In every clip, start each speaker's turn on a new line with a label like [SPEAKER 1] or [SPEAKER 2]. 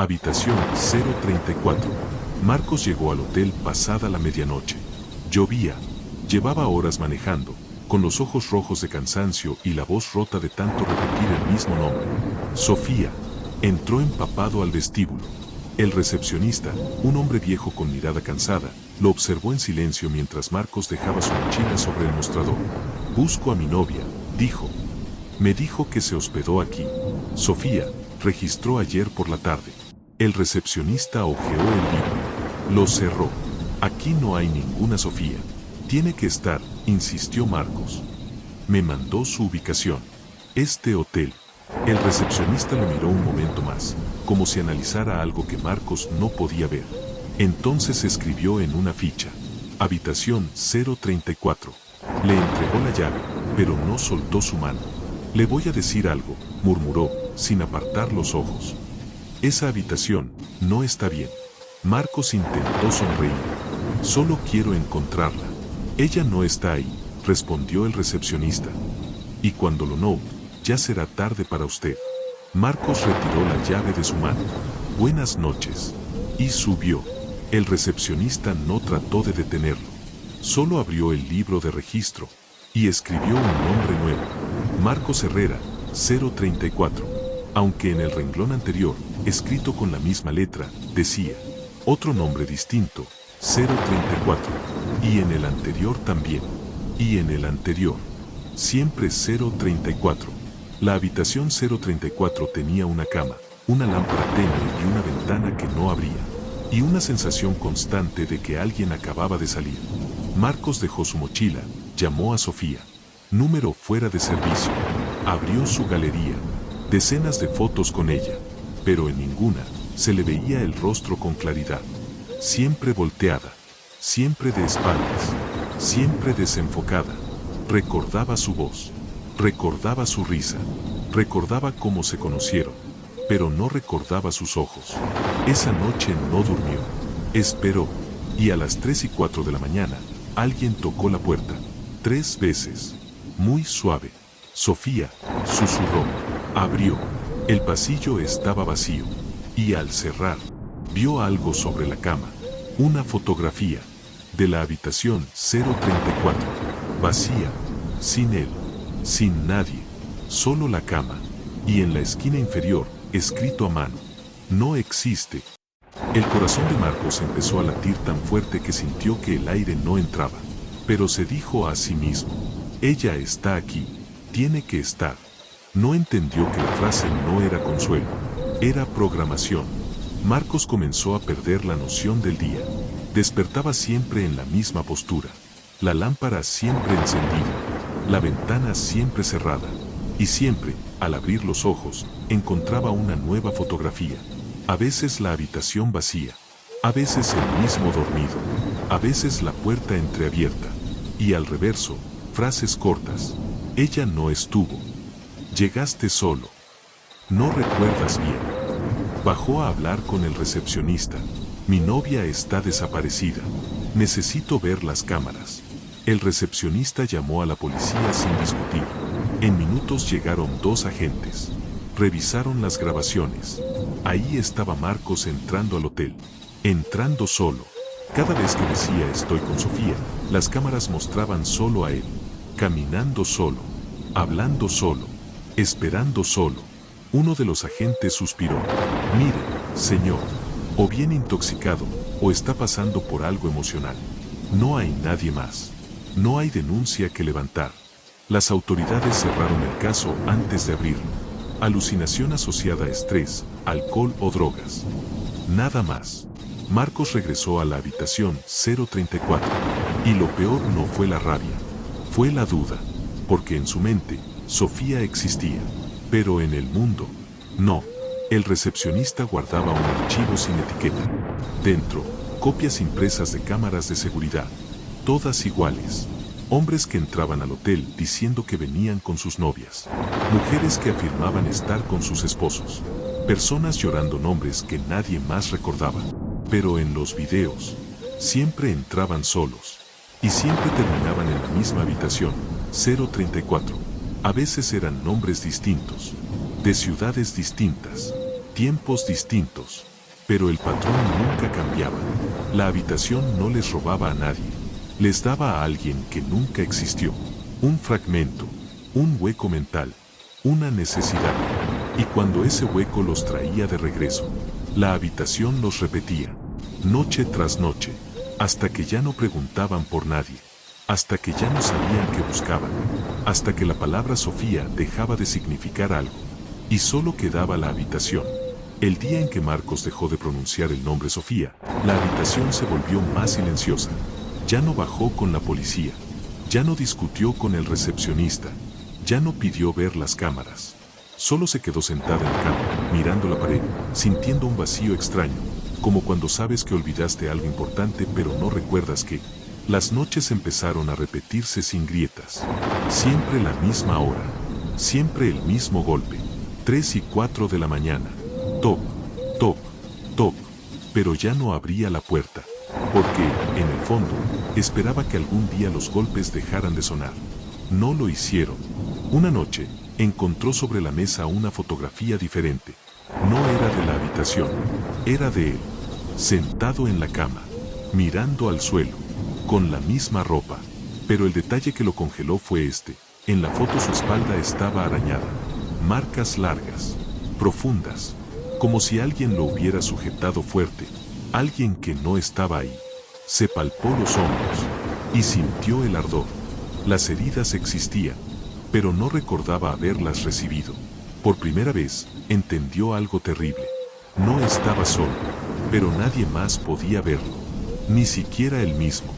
[SPEAKER 1] Habitación 034. Marcos llegó al hotel pasada la medianoche. Llovía. Llevaba horas manejando, con los ojos rojos de cansancio y la voz rota de tanto repetir el mismo nombre. Sofía. Entró empapado al vestíbulo. El recepcionista, un hombre viejo con mirada cansada, lo observó en silencio mientras Marcos dejaba su mochila sobre el mostrador. Busco a mi novia, dijo. Me dijo que se hospedó aquí. Sofía, registró ayer por la tarde. El recepcionista hojeó el libro. Lo cerró. Aquí no hay ninguna Sofía. Tiene que estar, insistió Marcos. Me mandó su ubicación. Este hotel. El recepcionista lo miró un momento más, como si analizara algo que Marcos no podía ver. Entonces escribió en una ficha. Habitación 034. Le entregó la llave, pero no soltó su mano. Le voy a decir algo, murmuró, sin apartar los ojos. Esa habitación no está bien. Marcos intentó sonreír. Solo quiero encontrarla. Ella no está ahí, respondió el recepcionista. Y cuando lo note, ya será tarde para usted. Marcos retiró la llave de su mano. Buenas noches. Y subió. El recepcionista no trató de detenerlo. Solo abrió el libro de registro y escribió un nombre nuevo. Marcos Herrera, 034. Aunque en el renglón anterior, escrito con la misma letra, decía otro nombre distinto, 034. Y en el anterior también. Y en el anterior. Siempre 034. La habitación 034 tenía una cama, una lámpara tenue y una ventana que no abría. Y una sensación constante de que alguien acababa de salir. Marcos dejó su mochila, llamó a Sofía. Número fuera de servicio. Abrió su galería. Decenas de fotos con ella. Pero en ninguna se le veía el rostro con claridad. Siempre volteada. Siempre de espaldas. Siempre desenfocada. Recordaba su voz. Recordaba su risa. Recordaba cómo se conocieron. Pero no recordaba sus ojos. Esa noche no durmió. Esperó. Y a las 3:04 de la mañana, alguien tocó la puerta. 3 veces. Muy suave. Sofía, susurró. Abrió. El pasillo estaba vacío. Y al cerrar, vio algo sobre la cama. Una fotografía. De la habitación 034. Vacía. Sin él. Sin nadie. Solo la cama. Y en la esquina inferior, escrito a mano. No existe. El corazón de Marcos empezó a latir tan fuerte que sintió que el aire no entraba. Pero se dijo a sí mismo. Ella está aquí. Tiene que estar. No entendió que la frase no era consuelo. Era programación. Marcos comenzó a perder la noción del día. Despertaba siempre en la misma postura. La lámpara siempre encendida. La ventana siempre cerrada. Y siempre, al abrir los ojos, encontraba una nueva fotografía. A veces la habitación vacía. A veces el mismo dormido. A veces la puerta entreabierta. Y al reverso, frases cortas. Ella no estuvo. Llegaste solo. No recuerdas bien. Bajó a hablar con el recepcionista. Mi novia está desaparecida. Necesito ver las cámaras. El recepcionista llamó a la policía sin discutir. En minutos llegaron 2 agentes. Revisaron las grabaciones. Ahí estaba Marcos entrando al hotel. Entrando solo. Cada vez que decía estoy con Sofía, las cámaras mostraban solo a él. Caminando solo. Hablando solo. Esperando solo. Uno de los agentes suspiró. Mire, señor. O bien intoxicado, o está pasando por algo emocional. No hay nadie más. No hay denuncia que levantar. Las autoridades cerraron el caso antes de abrirlo. Alucinación asociada a estrés, alcohol o drogas. Nada más. Marcos regresó a la habitación 034. Y lo peor no fue la rabia. Fue la duda. Porque en su mente, Sofía existía. Pero en el mundo, no. El recepcionista guardaba un archivo sin etiqueta. Dentro, copias impresas de cámaras de seguridad. Todas iguales. Hombres que entraban al hotel diciendo que venían con sus novias. Mujeres que afirmaban estar con sus esposos. Personas llorando nombres que nadie más recordaba. Pero en los videos, siempre entraban solos. Y siempre terminaban en la misma habitación, 034. A veces eran nombres distintos. De ciudades distintas. Tiempos distintos. Pero el patrón nunca cambiaba. La habitación no les robaba a nadie. Les daba a alguien que nunca existió. Un fragmento, un hueco mental, una necesidad. Y cuando ese hueco los traía de regreso, la habitación los repetía, noche tras noche, hasta que ya no preguntaban por nadie, hasta que ya no sabían qué buscaban, hasta que la palabra Sofía dejaba de significar algo, y solo quedaba la habitación. El día en que Marcos dejó de pronunciar el nombre Sofía, la habitación se volvió más silenciosa. Ya no bajó con la policía, ya no discutió con el recepcionista, ya no pidió ver las cámaras. Solo se quedó sentada en la cama, mirando la pared, sintiendo un vacío extraño, como cuando sabes que olvidaste algo importante pero no recuerdas qué. Las noches empezaron a repetirse sin grietas. Siempre la misma hora, siempre el mismo golpe. 3 y 4 de la mañana. Toc, toc, toc. Pero ya no abría la puerta, porque, en el fondo, esperaba que algún día los golpes dejaran de sonar. No lo hicieron. Una noche, encontró sobre la mesa una fotografía diferente. No era de la habitación, era de él, sentado en la cama, mirando al suelo, con la misma ropa. Pero el detalle que lo congeló fue este. En la foto su espalda estaba arañada. Marcas largas, profundas, como si alguien lo hubiera sujetado fuerte. Alguien que no estaba ahí. Se palpó los hombros y sintió el ardor. Las heridas existían, pero no recordaba haberlas recibido. Por primera vez, entendió algo terrible. No estaba solo, pero nadie más podía verlo. Ni siquiera él mismo.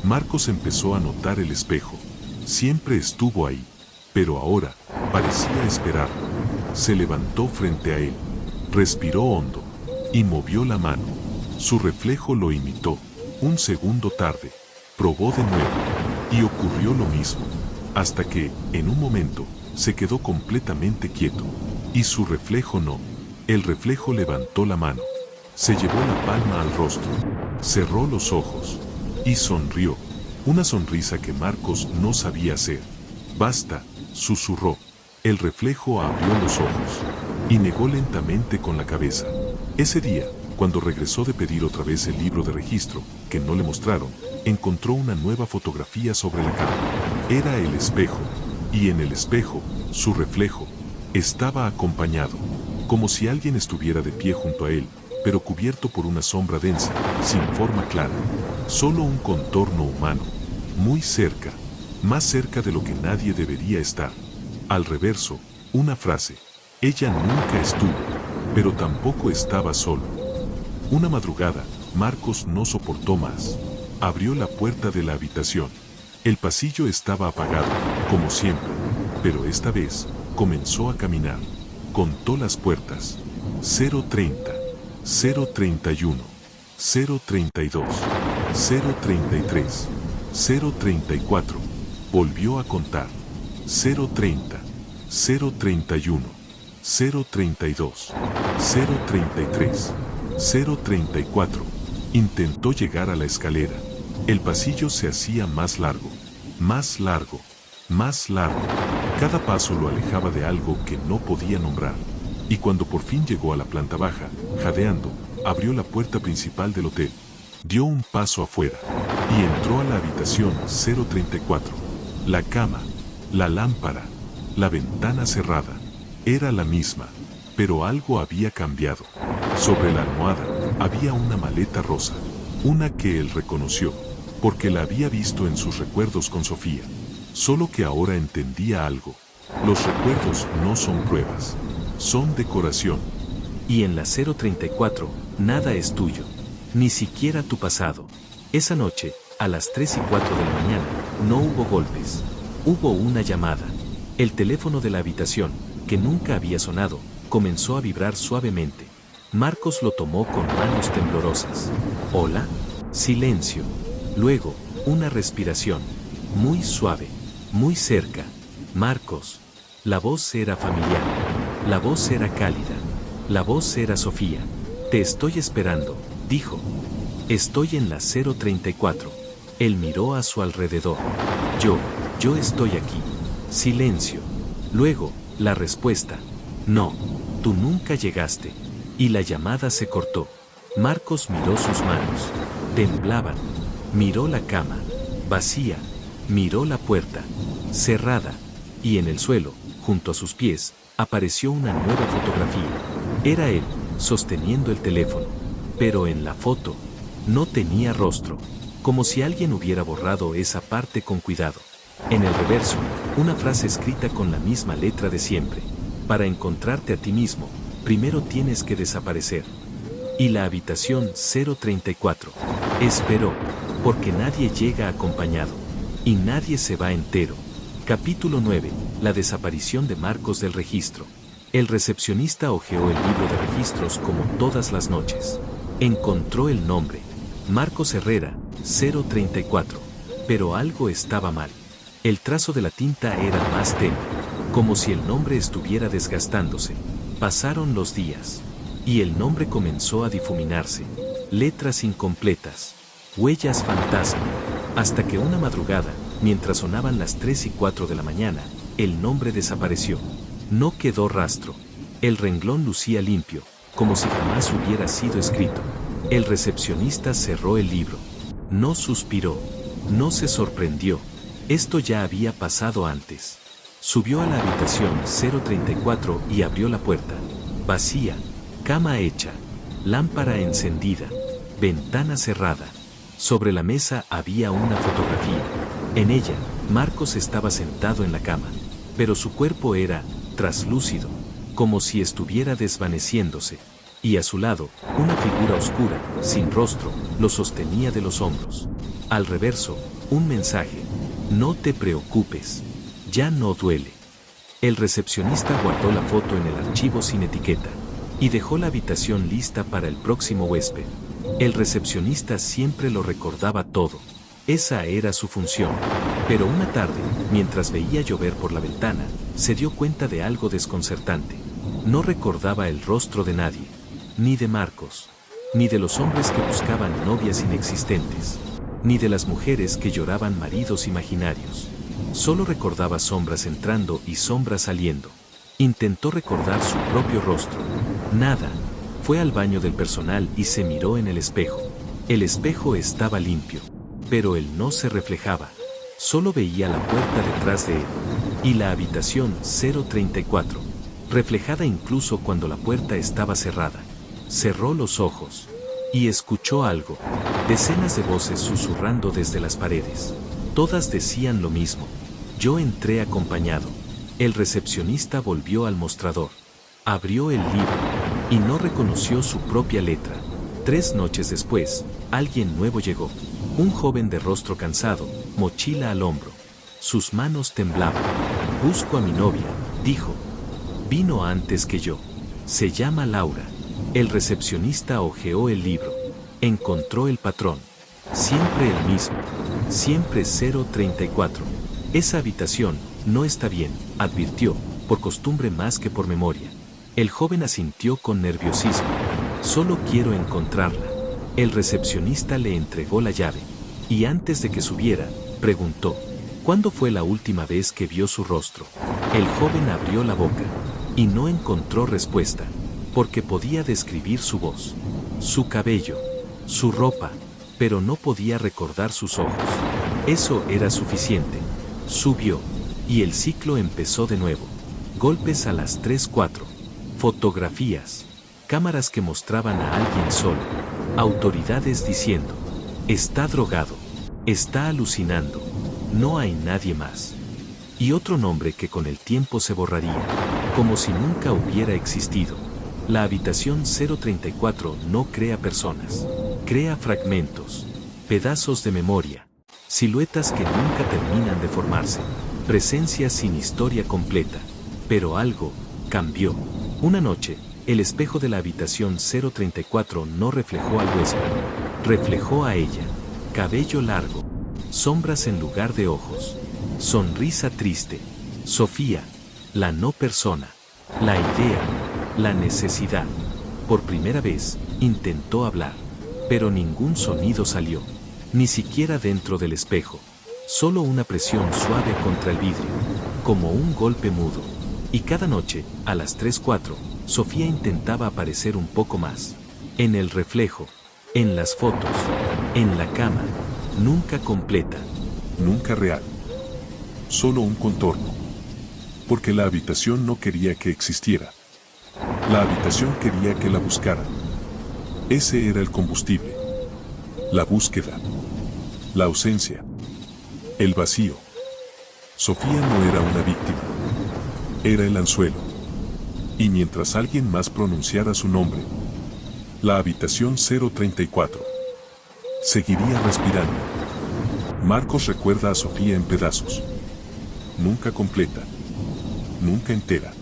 [SPEAKER 1] Marcos empezó a notar el espejo. Siempre estuvo ahí, pero ahora parecía esperarlo. Se levantó frente a él, respiró hondo y movió la mano. Su reflejo lo imitó. Un segundo tarde, probó de nuevo y ocurrió lo mismo, hasta que, en un momento, se quedó completamente quieto. Y su reflejo no. El reflejo levantó la mano, se llevó la palma al rostro, cerró los ojos y sonrió. Una sonrisa que Marcos no sabía hacer. Basta, susurró. El reflejo abrió los ojos y negó lentamente con la cabeza. Ese día, cuando regresó de pedir otra vez el libro de registro, que no le mostraron, encontró una nueva fotografía sobre la cama. Era el espejo, y en el espejo, su reflejo, estaba acompañado, como si alguien estuviera de pie junto a él, pero cubierto por una sombra densa, sin forma clara. Solo un contorno humano, muy cerca, más cerca de lo que nadie debería estar. Al reverso, una frase. Ella nunca estuvo, pero tampoco estaba solo. Una madrugada, Marcos no soportó más. Abrió la puerta de la habitación. El pasillo estaba apagado, como siempre, pero esta vez comenzó a caminar. Contó las puertas. 030, 031, 032, 033, 034. Volvió a contar. 030, 031, 032, 033, 034. Intentó llegar a la escalera. El pasillo se hacía más largo, más largo, más largo. Cada paso lo alejaba de algo que no podía nombrar. Y cuando por fin llegó a la planta baja, jadeando, abrió la puerta principal del hotel. Dio un paso afuera y entró a la habitación 034. La cama, la lámpara, la ventana cerrada. Era la misma, pero algo había cambiado. Sobre la almohada había una maleta rosa, una que él reconoció, porque la había visto en sus recuerdos con Sofía. Solo que ahora entendía algo. Los recuerdos no son pruebas, son decoración.
[SPEAKER 2] Y en la 034, nada es tuyo, ni siquiera tu pasado. Esa noche, a las 3 y 4 de la mañana, no hubo golpes. Hubo una llamada. El teléfono de la habitación, que nunca había sonado, comenzó a vibrar suavemente. Marcos lo tomó con manos temblorosas. ¿Hola? Silencio. Luego, una respiración. Muy suave. Muy cerca. Marcos. La voz era familiar. La voz era cálida. La voz era Sofía. Te estoy esperando, dijo. Estoy en la 034. Él miró a su alrededor. Yo estoy aquí. Silencio. Luego, la respuesta. No, tú nunca llegaste. Y la llamada se cortó. Marcos miró sus manos. Temblaban. Miró la cama. Vacía. Miró la puerta. Cerrada. Y en el suelo, junto a sus pies, apareció una nueva fotografía. Era él, sosteniendo el teléfono. Pero en la foto, no tenía rostro. Como si alguien hubiera borrado esa parte con cuidado. En el reverso, una frase escrita con la misma letra de siempre. Para encontrarte a ti mismo, primero tienes que desaparecer. Y la habitación 034. Esperó, porque nadie llega acompañado. Y nadie se va entero. Capítulo 9. La desaparición de Marcos del registro. El recepcionista hojeó el libro de registros como todas las noches. Encontró el nombre. Marcos Herrera, 034. Pero algo estaba mal. El trazo de la tinta era más tenue, como si el nombre estuviera desgastándose. Pasaron los días. Y el nombre comenzó a difuminarse. Letras incompletas. Huellas fantasma. Hasta que una madrugada, mientras sonaban las 3 y 4 de la mañana, el nombre desapareció. No quedó rastro. El renglón lucía limpio, como si jamás hubiera sido escrito. El recepcionista cerró el libro. No suspiró. No se sorprendió. Esto ya había pasado antes. Subió a la habitación 034 y abrió la puerta. Vacía. Cama hecha. Lámpara encendida. Ventana cerrada. Sobre la mesa había una fotografía. En ella, Marcos estaba sentado en la cama. Pero su cuerpo era traslúcido, como si estuviera desvaneciéndose. Y a su lado, una figura oscura, sin rostro, lo sostenía de los hombros. Al reverso, un mensaje. No te preocupes. Ya no duele. El recepcionista guardó la foto en el archivo sin etiqueta. Y dejó la habitación lista para el próximo huésped. El recepcionista siempre lo recordaba todo. Esa era su función. Pero una tarde, mientras veía llover por la ventana, se dio cuenta de algo desconcertante. No recordaba el rostro de nadie. Ni de Marcos. Ni de los hombres que buscaban novias inexistentes. Ni de las mujeres que lloraban maridos imaginarios. Solo recordaba sombras entrando y sombras saliendo. Intentó recordar su propio rostro. Nada. Fue al baño del personal y se miró en el espejo. El espejo estaba limpio. Pero él no se reflejaba. Solo veía la puerta detrás de él. Y la habitación 034. Reflejada incluso cuando la puerta estaba cerrada. Cerró los ojos. Y escuchó algo. Decenas de voces susurrando desde las paredes. Todas decían lo mismo. Yo entré acompañado. El recepcionista volvió al mostrador. Abrió el libro. Y no reconoció su propia letra. 3 noches después, alguien nuevo llegó. Un joven de rostro cansado, mochila al hombro. Sus manos temblaban. Busco a mi novia, dijo. Vino antes que yo. Se llama Laura. El recepcionista hojeó el libro. Encontró el patrón. Siempre el mismo. Siempre 034. Esa habitación no está bien, advirtió, por costumbre más que por memoria. El joven asintió con nerviosismo. Solo quiero encontrarla. El recepcionista le entregó la llave. Y antes de que subiera, preguntó, ¿cuándo fue la última vez que vio su rostro? El joven abrió la boca. Y no encontró respuesta. Porque podía describir su voz, su cabello, su ropa, pero no podía recordar sus ojos. Eso era suficiente. Subió. Y el ciclo empezó de nuevo. Golpes a las 3:04. Fotografías. Cámaras que mostraban a alguien solo. Autoridades diciendo, está drogado. Está alucinando. No hay nadie más. Y otro nombre que con el tiempo se borraría. Como si nunca hubiera existido. La habitación 034 no crea personas. Crea fragmentos. Pedazos de memoria. Siluetas que nunca terminan de formarse. Presencias sin historia completa. Pero algo cambió. Una noche, el espejo de la habitación 034 no reflejó al huésped. Reflejó a ella. Cabello largo. Sombras en lugar de ojos. Sonrisa triste. Sofía. La no persona. La idea. La necesidad. Por primera vez, intentó hablar. Pero ningún sonido salió. Ni siquiera dentro del espejo. Solo una presión suave contra el vidrio. Como un golpe mudo. Y cada noche, a las 3:04, Sofía intentaba aparecer un poco más. En el reflejo, en las fotos, en la cama, nunca completa.
[SPEAKER 1] Nunca real. Solo un contorno. Porque la habitación no quería que existiera. La habitación quería que la buscara. Ese era el combustible. La búsqueda. La ausencia. El vacío. Sofía no era una víctima. Era el anzuelo. Y mientras alguien más pronunciara su nombre, la habitación 034 seguiría respirando. Marcos recuerda a Sofía en pedazos. Nunca completa. Nunca entera.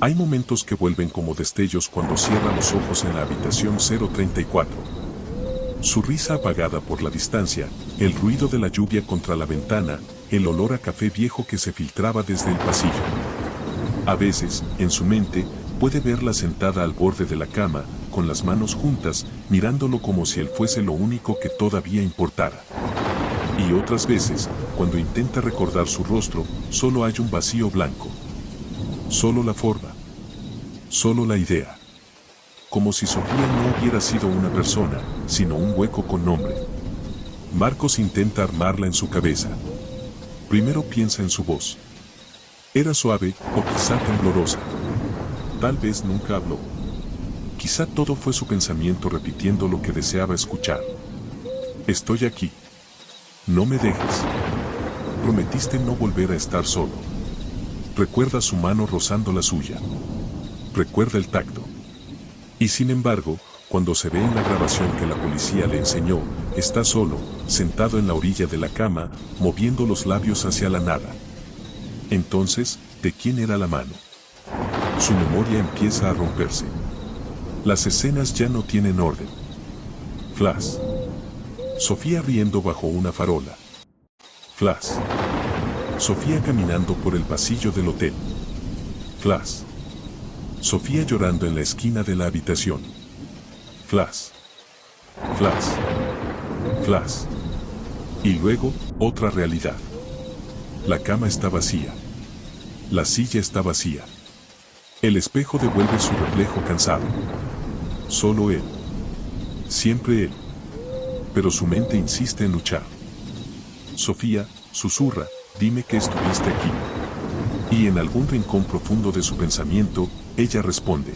[SPEAKER 1] Hay momentos que vuelven como destellos cuando cierra los ojos en la habitación 034. Su risa apagada por la distancia, el ruido de la lluvia contra la ventana, el olor a café viejo que se filtraba desde el pasillo. A veces, en su mente, puede verla sentada al borde de la cama, con las manos juntas, mirándolo como si él fuese lo único que todavía importara. Y otras veces, cuando intenta recordar su rostro, solo hay un vacío blanco. Solo la forma. Solo la idea. Como si Sofía no hubiera sido una persona, sino un hueco con nombre. Marcos intenta armarla en su cabeza. Primero piensa en su voz. Era suave o quizá temblorosa. Tal vez nunca habló. Quizá todo fue su pensamiento repitiendo lo que deseaba escuchar. Estoy aquí. No me dejes. Prometiste no volver a estar solo. Recuerda su mano rozando la suya. Recuerda el tacto. Y sin embargo, cuando se ve en la grabación que la policía le enseñó, está solo, sentado en la orilla de la cama, moviendo los labios hacia la nada. Entonces, ¿de quién era la mano? Su memoria empieza a romperse. Las escenas ya no tienen orden. Flash. Sofía riendo bajo una farola. Flash. Sofía caminando por el pasillo del hotel. Flash. Sofía llorando en la esquina de la habitación. Flash. Flash. Flash. Y luego, otra realidad. La cama está vacía. La silla está vacía. El espejo devuelve su reflejo cansado. Solo él. Siempre él. Pero su mente insiste en luchar. Sofía, susurra, dime que estuviste aquí. Y en algún rincón profundo de su pensamiento, ella responde.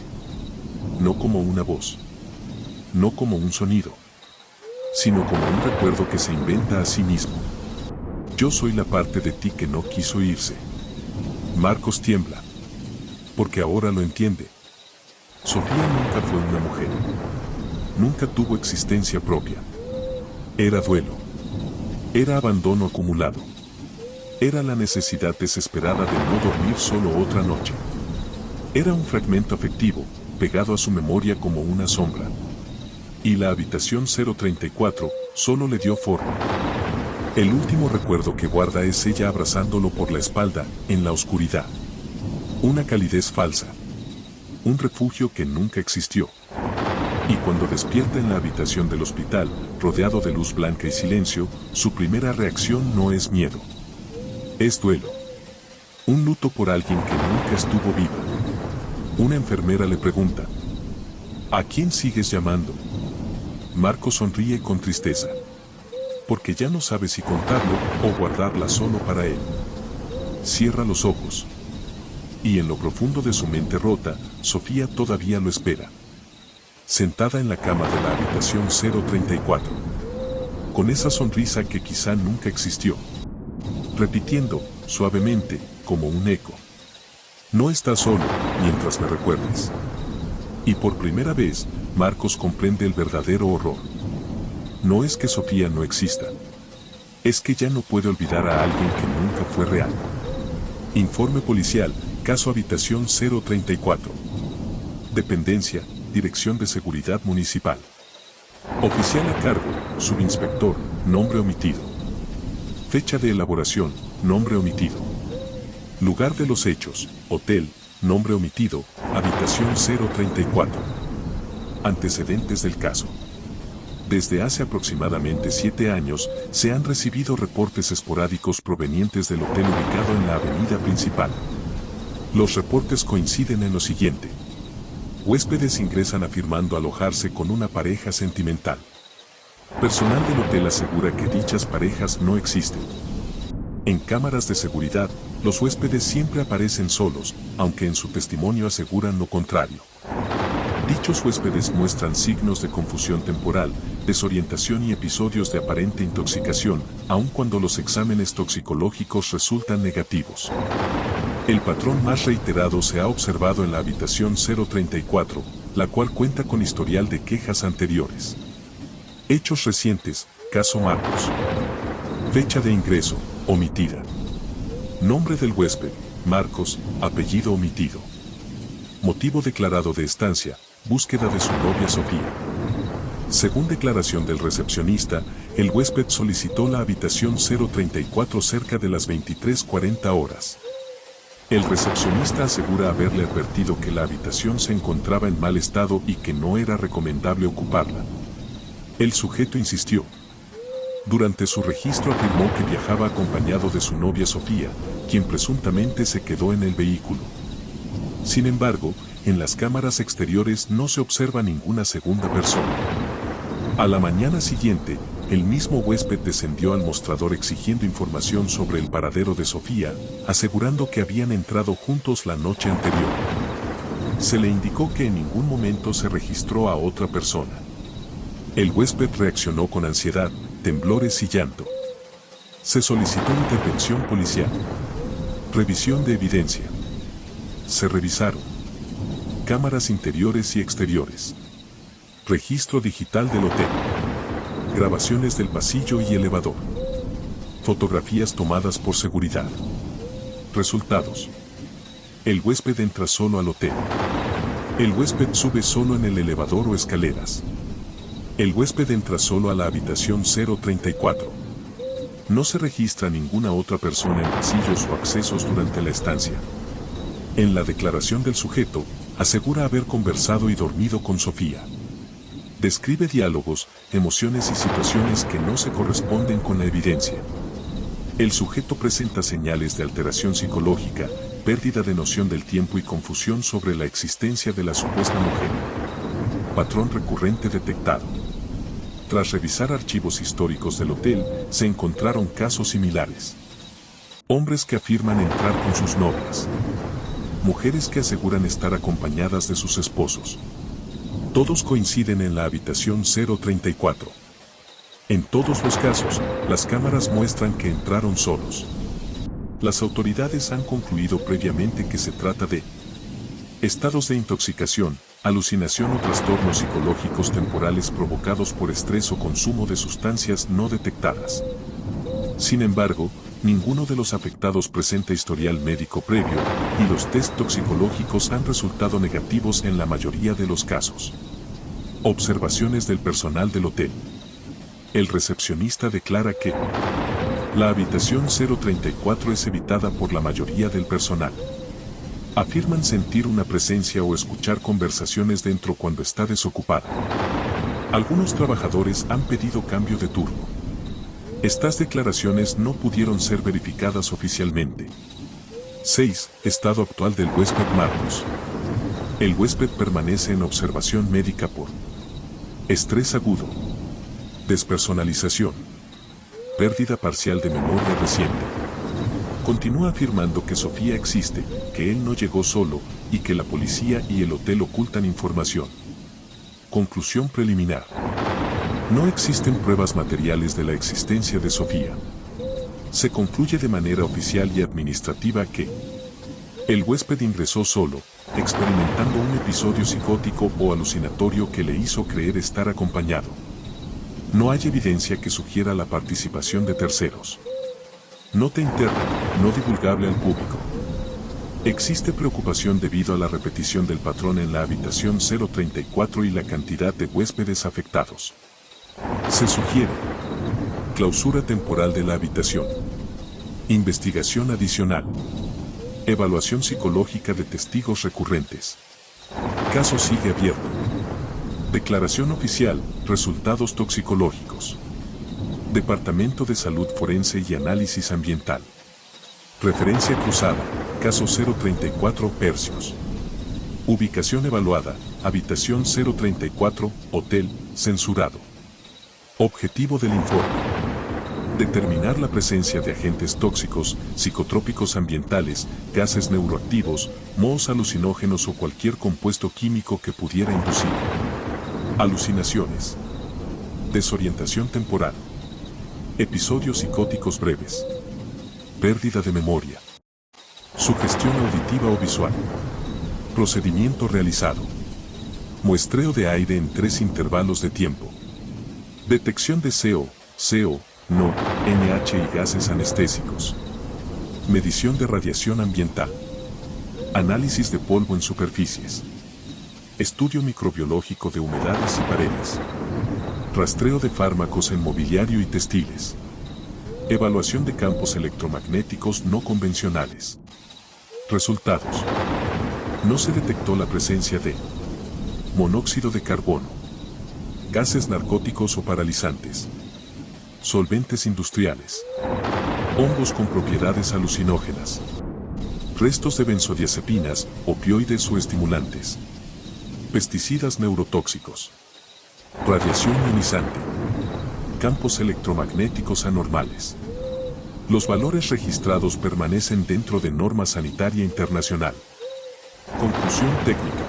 [SPEAKER 1] No como una voz. No como un sonido. Sino como un recuerdo que se inventa a sí mismo. Yo soy la parte de ti que no quiso irse. Marcos tiembla. Porque ahora lo entiende. Sofía nunca fue una mujer. Nunca tuvo existencia propia. Era duelo. Era abandono acumulado. Era la necesidad desesperada de no dormir solo otra noche. Era un fragmento afectivo, pegado a su memoria como una sombra. Y la habitación 034 solo le dio forma. El último recuerdo que guarda es ella abrazándolo por la espalda, en la oscuridad. Una calidez falsa. Un refugio que nunca existió. Y cuando despierta en la habitación del hospital, rodeado de luz blanca y silencio, su primera reacción no es miedo. Es duelo. Un luto por alguien que nunca estuvo viva. Una enfermera le pregunta, ¿a quién sigues llamando? Marcos sonríe con tristeza. Porque ya no sabe si contarlo o guardarla solo para él. Cierra los ojos. Y en lo profundo de su mente rota, Sofía todavía lo espera. Sentada en la cama de la habitación 034. Con esa sonrisa que quizá nunca existió. Repitiendo, suavemente, como un eco. No estás solo, mientras me recuerdes. Y por primera vez, Marcos comprende el verdadero horror. No es que Sofía no exista. Es que ya no puede olvidar a alguien que nunca fue real. Informe policial, caso habitación 034. Dependencia, Dirección de Seguridad Municipal. Oficial a cargo, subinspector, nombre omitido. Fecha de elaboración, nombre omitido. Lugar de los hechos, hotel, nombre omitido, habitación 034. Antecedentes del caso. Desde hace aproximadamente 7 años, se han recibido reportes esporádicos provenientes del hotel ubicado en la avenida principal. Los reportes coinciden en lo siguiente. Huéspedes ingresan afirmando alojarse con una pareja sentimental. Personal del hotel asegura que dichas parejas no existen. En cámaras de seguridad, los huéspedes siempre aparecen solos, aunque en su testimonio aseguran lo contrario. Dichos huéspedes muestran signos de confusión temporal, desorientación y episodios de aparente intoxicación, aun cuando los exámenes toxicológicos resultan negativos. El patrón más reiterado se ha observado en la habitación 034, la cual cuenta con historial de quejas anteriores. Hechos recientes, caso Marcos. Fecha de ingreso, omitida. Nombre del huésped, Marcos, apellido omitido. Motivo declarado de estancia, búsqueda de su novia Sofía. Según declaración del recepcionista, el huésped solicitó la habitación 034 cerca de las 23:40 horas. El recepcionista asegura haberle advertido que la habitación se encontraba en mal estado y que no era recomendable ocuparla. El sujeto insistió. Durante su registro afirmó que viajaba acompañado de su novia Sofía, quien presuntamente se quedó en el vehículo. Sin embargo, en las cámaras exteriores no se observa ninguna segunda persona. A la mañana siguiente, el mismo huésped descendió al mostrador exigiendo información sobre el paradero de Sofía, asegurando que habían entrado juntos la noche anterior. Se le indicó que en ningún momento se registró a otra persona. El huésped reaccionó con ansiedad, temblores y llanto. Se solicitó intervención policial. Revisión de evidencia. Se revisaron cámaras interiores y exteriores. Registro digital del hotel. Grabaciones del pasillo y elevador. Fotografías tomadas por seguridad. Resultados. El huésped entra solo al hotel. El huésped sube solo en el elevador o escaleras. El huésped entra solo a la habitación 034. No se registra ninguna otra persona en pasillos o accesos durante la estancia. En la declaración del sujeto, asegura haber conversado y dormido con Sofía. Describe diálogos, emociones y situaciones que no se corresponden con la evidencia. El sujeto presenta señales de alteración psicológica, pérdida de noción del tiempo y confusión sobre la existencia de la supuesta mujer. Patrón recurrente detectado. Tras revisar archivos históricos del hotel, se encontraron casos similares. Hombres que afirman entrar con sus novias. Mujeres que aseguran estar acompañadas de sus esposos. Todos coinciden en la habitación 034. En todos los casos, las cámaras muestran que entraron solos. Las autoridades han concluido previamente que se trata de estados de intoxicación, alucinación o trastornos psicológicos temporales provocados por estrés o consumo de sustancias no detectadas. Sin embargo, ninguno de los afectados presenta historial médico previo, y los test toxicológicos han resultado negativos en la mayoría de los casos. Observaciones del personal del hotel. El recepcionista declara que la habitación 034 es evitada por la mayoría del personal. Afirman sentir una presencia o escuchar conversaciones dentro cuando está desocupada. Algunos trabajadores han pedido cambio de turno. Estas declaraciones no pudieron ser verificadas oficialmente. 6. Estado actual del huésped Marcos. El huésped permanece en observación médica por estrés agudo, despersonalización, pérdida parcial de memoria reciente. Continúa afirmando que Sofía existe, que él no llegó solo, y que la policía y el hotel ocultan información. Conclusión preliminar. No existen pruebas materiales de la existencia de Sofía. Se concluye de manera oficial y administrativa que el huésped ingresó solo, experimentando un episodio psicótico o alucinatorio que le hizo creer estar acompañado. No hay evidencia que sugiera la participación de terceros. Nota interna, no divulgable al público. Existe preocupación debido a la repetición del patrón en la habitación 034 y la cantidad de huéspedes afectados. Se sugiere clausura temporal de la habitación. Investigación adicional. Evaluación psicológica de testigos recurrentes. Caso sigue abierto. Declaración oficial, resultados toxicológicos. Departamento de Salud Forense y Análisis Ambiental. Referencia cruzada, caso 034 Percios. Ubicación evaluada, Habitación 034, Hotel, censurado. Objetivo del informe. Determinar la presencia de agentes tóxicos, psicotrópicos ambientales, gases neuroactivos, mohos alucinógenos o cualquier compuesto químico que pudiera inducir alucinaciones, desorientación temporal, episodios psicóticos breves, pérdida de memoria, sugestión auditiva o visual. Procedimiento realizado. Muestreo de aire en 3 intervalos de tiempo. Detección de CO, NO, NH y gases anestésicos. Medición de radiación ambiental. Análisis de polvo en superficies. Estudio microbiológico de humedades y paredes. Rastreo de fármacos en mobiliario y textiles. Evaluación de campos electromagnéticos no convencionales. Resultados. No se detectó la presencia de monóxido de carbono, gases narcóticos o paralizantes, solventes industriales, hongos con propiedades alucinógenas, restos de benzodiazepinas, opioides o estimulantes, pesticidas neurotóxicos, radiación ionizante, campos electromagnéticos anormales. Los valores registrados permanecen dentro de norma sanitaria internacional. Conclusión técnica.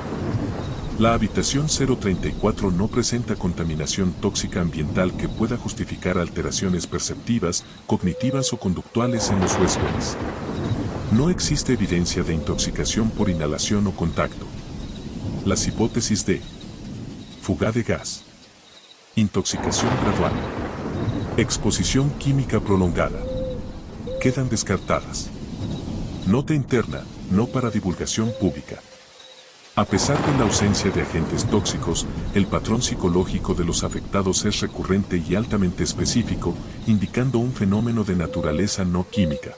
[SPEAKER 1] La habitación 034 no presenta contaminación tóxica ambiental que pueda justificar alteraciones perceptivas, cognitivas o conductuales en los huéspedes. No existe evidencia de intoxicación por inhalación o contacto. Las hipótesis de fuga de gas, intoxicación gradual, exposición química prolongada quedan descartadas. Nota interna, no para divulgación pública. A pesar de la ausencia de agentes tóxicos, el patrón psicológico de los afectados es recurrente y altamente específico, indicando un fenómeno de naturaleza no química.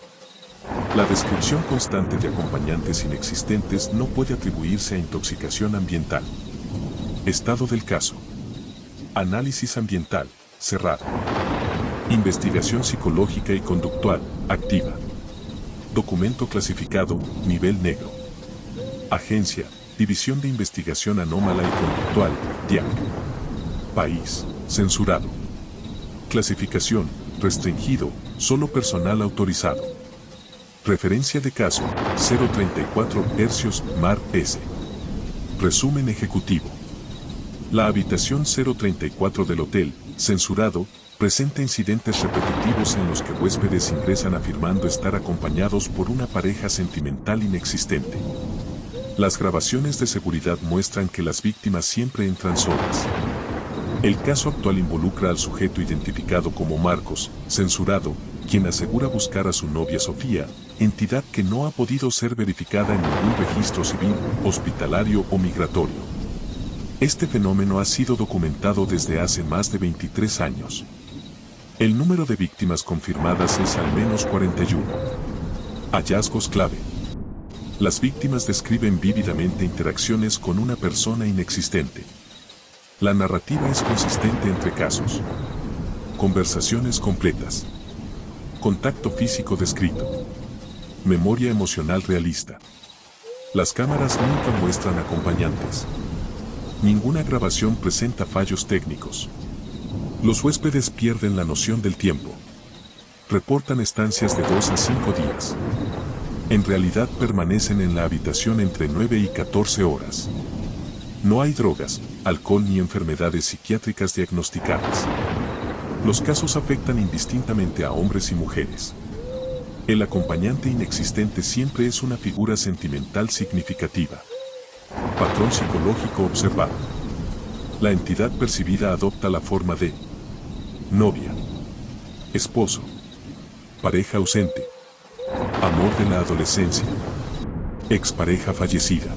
[SPEAKER 1] La descripción constante de acompañantes inexistentes no puede atribuirse a intoxicación ambiental. Estado del caso. Análisis ambiental, cerrado. Investigación psicológica y conductual, activa. Documento clasificado, nivel negro. Agencia, División de Investigación Anómala y Conductual, DIAC. País, censurado. Clasificación, restringido, solo personal autorizado. Referencia de caso, 034 hercios, Mar S. Resumen ejecutivo. La habitación 034 del hotel, censurado, presenta incidentes repetitivos en los que huéspedes ingresan afirmando estar acompañados por una pareja sentimental inexistente. Las grabaciones de seguridad muestran que las víctimas siempre entran solas. El caso actual involucra al sujeto identificado como Marcos, censurado, quien asegura buscar a su novia Sofía, entidad que no ha podido ser verificada en ningún registro civil, hospitalario o migratorio. Este fenómeno ha sido documentado desde hace más de 23 años. El número de víctimas confirmadas es al menos 41. Hallazgos clave. Las víctimas describen vívidamente interacciones con una persona inexistente. La narrativa es consistente entre casos. Conversaciones completas. Contacto físico descrito. Memoria emocional realista. Las cámaras nunca muestran acompañantes. Ninguna grabación presenta fallos técnicos. Los huéspedes pierden la noción del tiempo. Reportan estancias de 2 a 5 días. En realidad permanecen en la habitación entre 9 y 14 horas. No hay drogas, alcohol ni enfermedades psiquiátricas diagnosticadas. Los casos afectan indistintamente a hombres y mujeres. El acompañante inexistente siempre es una figura sentimental significativa. Patrón psicológico observado. La entidad percibida adopta la forma de novia, esposo, pareja ausente, amor de la adolescencia, expareja fallecida.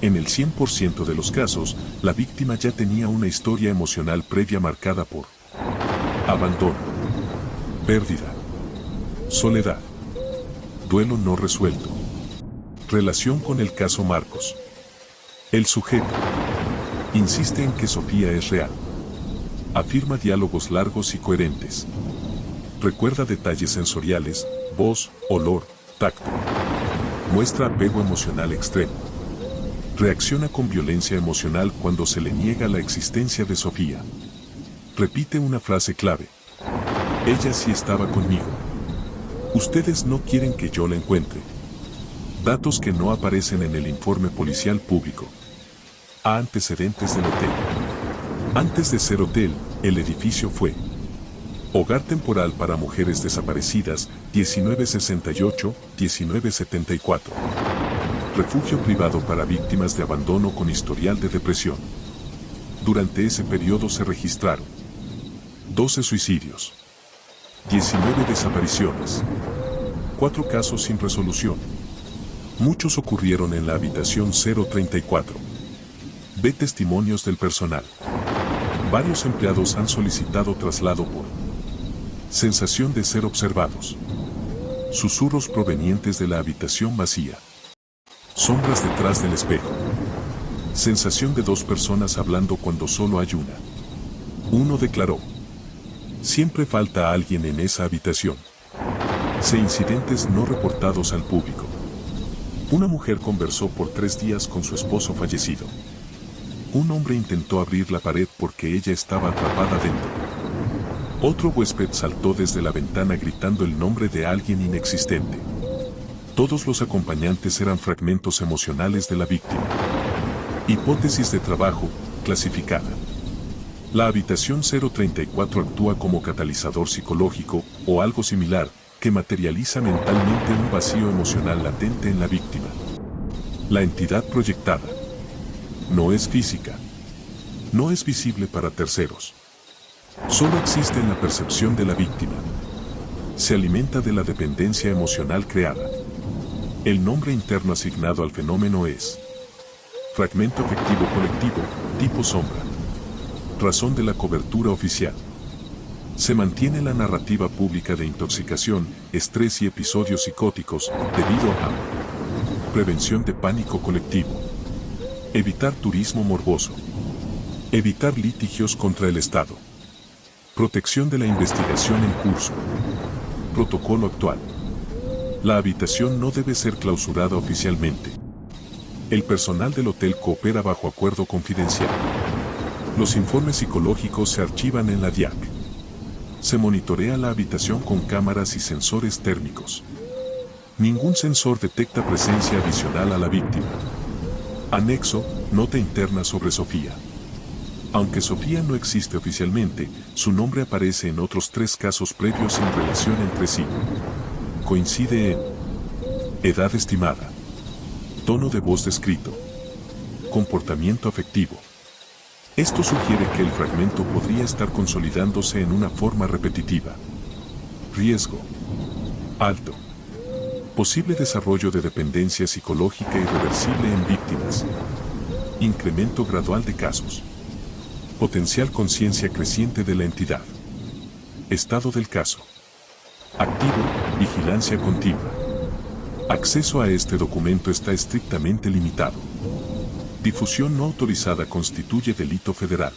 [SPEAKER 1] En el 100% de los casos, la víctima ya tenía una historia emocional previa marcada por abandono, pérdida, soledad, duelo no resuelto. Relación con el caso Marcos. El sujeto insiste en que Sofía es real. Afirma diálogos largos y coherentes. Recuerda detalles sensoriales, voz, olor, tacto. Muestra apego emocional extremo. Reacciona con violencia emocional cuando se le niega la existencia de Sofía. Repite una frase clave. Ella sí estaba conmigo. Ustedes no quieren que yo la encuentre. Datos que no aparecen en el informe policial público. Antecedentes del hotel. Antes de ser hotel, el edificio fue Hogar Temporal para Mujeres Desaparecidas, 1968-1974. Refugio privado para víctimas de abandono con historial de depresión. Durante ese periodo se registraron 12 suicidios, 19 desapariciones, 4 casos sin resolución. Muchos ocurrieron en la habitación 034. Ve testimonios del personal. Varios empleados han solicitado traslado por sensación de ser observados. Susurros provenientes de la habitación vacía. Sombras detrás del espejo. Sensación de 2 personas hablando cuando solo hay una. Uno declaró: siempre falta alguien en esa habitación. Incidentes no reportados al público. Una mujer conversó por 3 días con su esposo fallecido. Un hombre intentó abrir la pared porque ella estaba atrapada dentro. Otro huésped saltó desde la ventana gritando el nombre de alguien inexistente. Todos los acompañantes eran fragmentos emocionales de la víctima. Hipótesis de trabajo, clasificada. La habitación 034 actúa como catalizador psicológico, o algo similar, que materializa mentalmente un vacío emocional latente en la víctima. La entidad proyectada no es física. No es visible para terceros. Solo existe en la percepción de la víctima. Se alimenta de la dependencia emocional creada. El nombre interno asignado al fenómeno es fragmento afectivo colectivo, tipo sombra. Razón de la cobertura oficial. Se mantiene la narrativa pública de intoxicación, estrés y episodios psicóticos, debido a prevención de pánico colectivo. Evitar turismo morboso. Evitar litigios contra el Estado. Protección de la investigación en curso. Protocolo actual. La habitación no debe ser clausurada oficialmente. El personal del hotel coopera bajo acuerdo confidencial. Los informes psicológicos se archivan en la DIAC. Se monitorea la habitación con cámaras y sensores térmicos. Ningún sensor detecta presencia adicional a la víctima. Anexo, nota interna sobre Sofía. Aunque Sofía no existe oficialmente, su nombre aparece en otros 3 casos previos sin relación entre sí. Coincide en edad estimada, tono de voz descrito, comportamiento afectivo. Esto sugiere que el fragmento podría estar consolidándose en una forma repetitiva. Riesgo alto. Posible desarrollo de dependencia psicológica irreversible en víctimas. Incremento gradual de casos. Potencial conciencia creciente de la entidad. Estado del caso. Activo, vigilancia continua. Acceso a este documento está estrictamente limitado. Difusión no autorizada constituye delito federal.